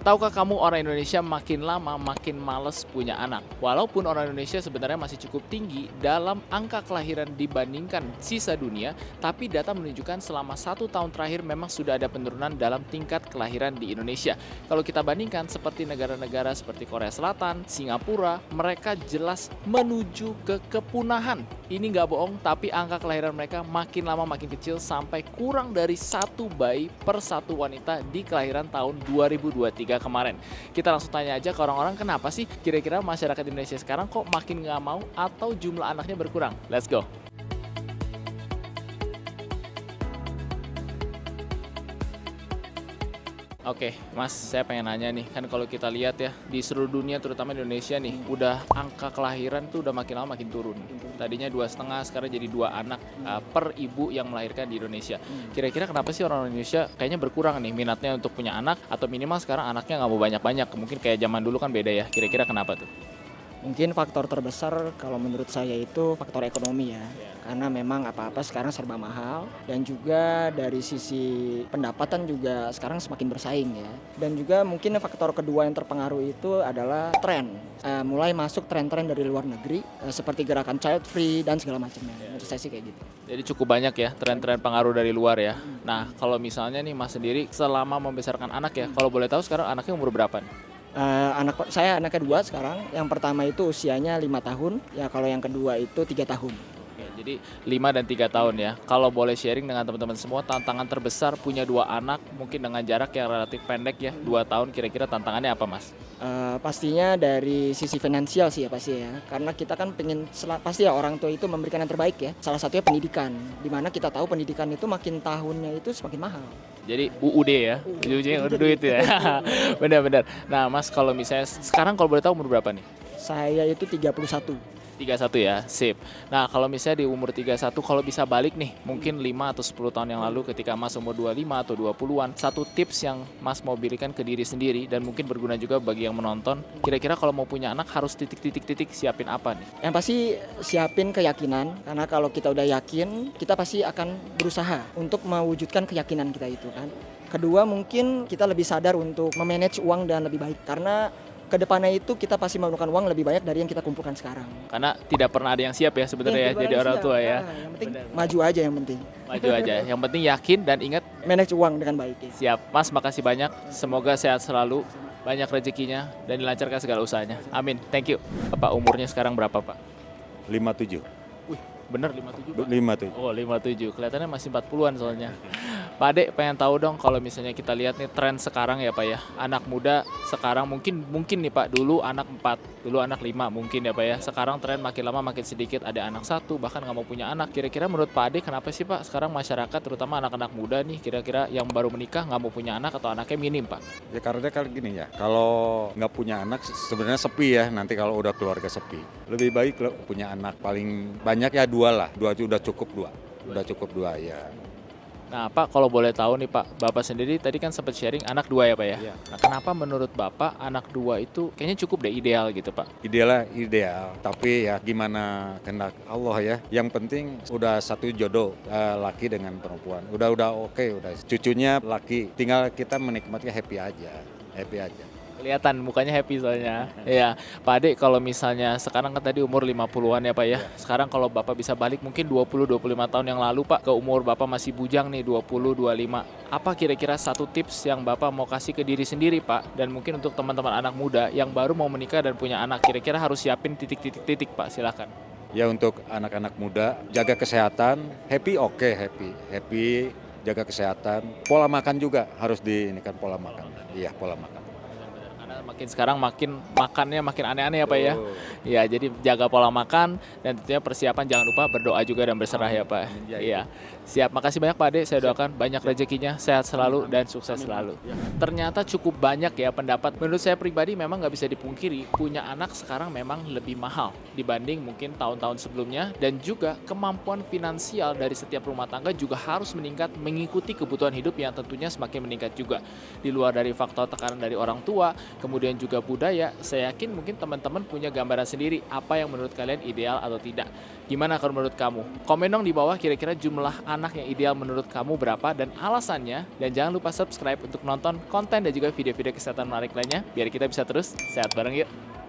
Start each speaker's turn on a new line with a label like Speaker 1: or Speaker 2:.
Speaker 1: Tahukah kamu orang Indonesia makin lama makin males punya anak? Walaupun orang Indonesia sebenarnya masih cukup tinggi dalam angka kelahiran dibandingkan sisa dunia, tapi data menunjukkan selama 1 tahun terakhir memang sudah ada penurunan dalam tingkat kelahiran di Indonesia. Kalau kita bandingkan seperti negara-negara seperti Korea Selatan, Singapura, mereka jelas menuju ke kepunahan. Ini nggak bohong, tapi angka kelahiran mereka makin lama makin kecil sampai kurang dari 1 bayi per 1 wanita di kelahiran tahun 2023 kemarin. Kita langsung tanya aja ke orang-orang, kenapa sih kira-kira masyarakat Indonesia sekarang kok makin nggak mau atau jumlah anaknya berkurang? Let's go! Oke, Mas, saya pengen nanya nih, kan kalau kita lihat ya, di seluruh dunia terutama di Indonesia nih, udah angka kelahiran tuh udah makin lama makin turun. Tadinya 2,5, sekarang jadi 2 anak per ibu yang melahirkan di Indonesia. Kira-kira kenapa sih orang Indonesia kayaknya berkurang nih minatnya untuk punya anak, atau minimal sekarang anaknya nggak mau banyak-banyak, mungkin kayak zaman dulu kan beda ya, kira-kira kenapa tuh?
Speaker 2: Mungkin faktor terbesar kalau menurut saya itu faktor ekonomi ya. Karena memang apa-apa sekarang serba mahal dan juga dari sisi pendapatan juga sekarang semakin bersaing ya. Dan juga mungkin faktor kedua yang terpengaruh itu adalah tren. Mulai masuk tren-tren dari luar negeri seperti gerakan child free dan segala macamnya. Menurut saya sih kayak gitu.
Speaker 1: Jadi cukup banyak ya tren-tren pengaruh dari luar ya. Nah, kalau misalnya nih Mas sendiri selama membesarkan anak ya, kalau boleh tahu sekarang anaknya umur berapa nih?
Speaker 2: Anak kedua sekarang, yang pertama itu usianya 5 tahun, ya kalau yang kedua itu 3 tahun.
Speaker 1: Oke, jadi 5 dan 3 tahun ya. Kalau boleh sharing dengan teman-teman semua, tantangan terbesar punya 2 anak, mungkin dengan jarak yang relatif pendek ya, 2 tahun, kira-kira tantangannya apa Mas?
Speaker 2: Pastinya dari sisi finansial sih ya pasti ya, karena kita kan pasti ya orang tua itu memberikan yang terbaik ya. Salah satunya pendidikan, dimana kita tahu pendidikan itu makin tahunnya itu semakin mahal.
Speaker 1: Jadi UUD ya, ujung-ujungnya udah duit ya. Benar-benar. Nah Mas, kalau misalnya sekarang kalau boleh tahu umur berapa nih?
Speaker 2: Saya itu 31.
Speaker 1: 31 ya, sip. Nah kalau misalnya di umur 31, kalau bisa balik nih, mungkin 5 atau 10 tahun yang lalu ketika Mas umur 25 atau 20-an, satu tips yang Mas mau berikan ke diri sendiri dan mungkin berguna juga bagi yang menonton, kira-kira kalau mau punya anak harus titik-titik siapin apa nih?
Speaker 2: Yang pasti siapin keyakinan, karena kalau kita udah yakin, kita pasti akan berusaha untuk mewujudkan keyakinan kita itu kan. Kedua, mungkin kita lebih sadar untuk memanage uang dan lebih baik, karena kedepannya itu kita pasti memerlukan uang lebih banyak dari yang kita kumpulkan sekarang.
Speaker 1: Karena tidak pernah ada yang siap ya sebenarnya jadi orang tua ya.
Speaker 2: Yang penting
Speaker 1: Benar.
Speaker 2: maju aja yang penting.
Speaker 1: Maju aja, yang penting yakin dan ingat.
Speaker 2: Manage uang dengan baik. Ya.
Speaker 1: Siap, Mas, makasih banyak. Semoga sehat selalu, banyak rezekinya, dan dilancarkan segala usahanya. Amin, thank you. Bapak umurnya sekarang berapa, Pak?
Speaker 3: 57.
Speaker 1: Wih, bener 57, Pak?
Speaker 3: 57.
Speaker 1: Oh, 57. Kelihatannya masih 40-an soalnya. Pak Ade, pengen tahu dong kalau misalnya kita lihat nih tren sekarang ya Pak ya. Anak muda sekarang mungkin nih Pak, dulu anak 4, dulu anak 5 mungkin ya Pak ya. Sekarang tren makin lama makin sedikit, ada anak 1, bahkan nggak mau punya anak. Kira-kira menurut Pak Ade kenapa sih Pak sekarang masyarakat terutama anak-anak muda nih kira-kira yang baru menikah nggak mau punya anak atau anaknya minim Pak?
Speaker 3: Ya karena kan gini ya, kalau nggak punya anak sebenarnya sepi ya, nanti kalau udah keluarga sepi. Lebih baik lo punya anak, paling banyak ya 2 lah, 2 udah cukup 2. Udah cukup 2 ya.
Speaker 1: Nah Pak, kalau boleh tahu nih Pak, Bapak sendiri tadi kan sempat sharing anak 2 ya Pak ya?
Speaker 3: Iya.
Speaker 1: Nah kenapa menurut Bapak anak 2 itu kayaknya cukup deh, ideal gitu Pak?
Speaker 3: Idealnya ideal, tapi ya gimana kehendak Allah ya. Yang penting udah satu jodoh, laki dengan perempuan. Udah oke, udah cucunya laki. Tinggal kita menikmati happy aja.
Speaker 1: Kelihatan mukanya happy soalnya. Iya, Pak Ade kalau misalnya sekarang kan tadi umur 50-an ya Pak ya. Sekarang kalau Bapak bisa balik mungkin 20-25 tahun yang lalu Pak, ke umur Bapak masih bujang nih 20-25. Apa kira-kira satu tips yang Bapak mau kasih ke diri sendiri Pak? Dan mungkin untuk teman-teman anak muda yang baru mau menikah dan punya anak, kira-kira harus siapin titik-titik Pak, silakan.
Speaker 3: Ya untuk anak-anak muda, jaga kesehatan, happy, jaga kesehatan. Pola makan juga harus diinikan pola makan. Iya, pola makan.
Speaker 1: Karena makin sekarang makannya makin aneh-aneh ya Pak ya. Iya, jadi jaga pola makan dan tentunya persiapan, jangan lupa berdoa juga dan berserah ya Pak. Iya. Siap, makasih banyak Pak Ade, saya doakan banyak rezekinya, sehat selalu dan sukses selalu. Ternyata cukup banyak ya pendapat. Menurut saya pribadi memang nggak bisa dipungkiri, punya anak sekarang memang lebih mahal dibanding mungkin tahun-tahun sebelumnya, dan juga kemampuan finansial dari setiap rumah tangga juga harus meningkat mengikuti kebutuhan hidup yang tentunya semakin meningkat juga. Di luar dari faktor tekanan dari orang tua, kemudian juga budaya, saya yakin mungkin teman-teman punya gambaran sendiri apa yang menurut kalian ideal atau tidak. Gimana kalau menurut kamu? Komen dong di bawah kira-kira jumlah anak yang ideal menurut kamu berapa dan alasannya. Dan jangan lupa subscribe untuk nonton konten dan juga video-video kesehatan menarik lainnya biar kita bisa terus sehat bareng yuk.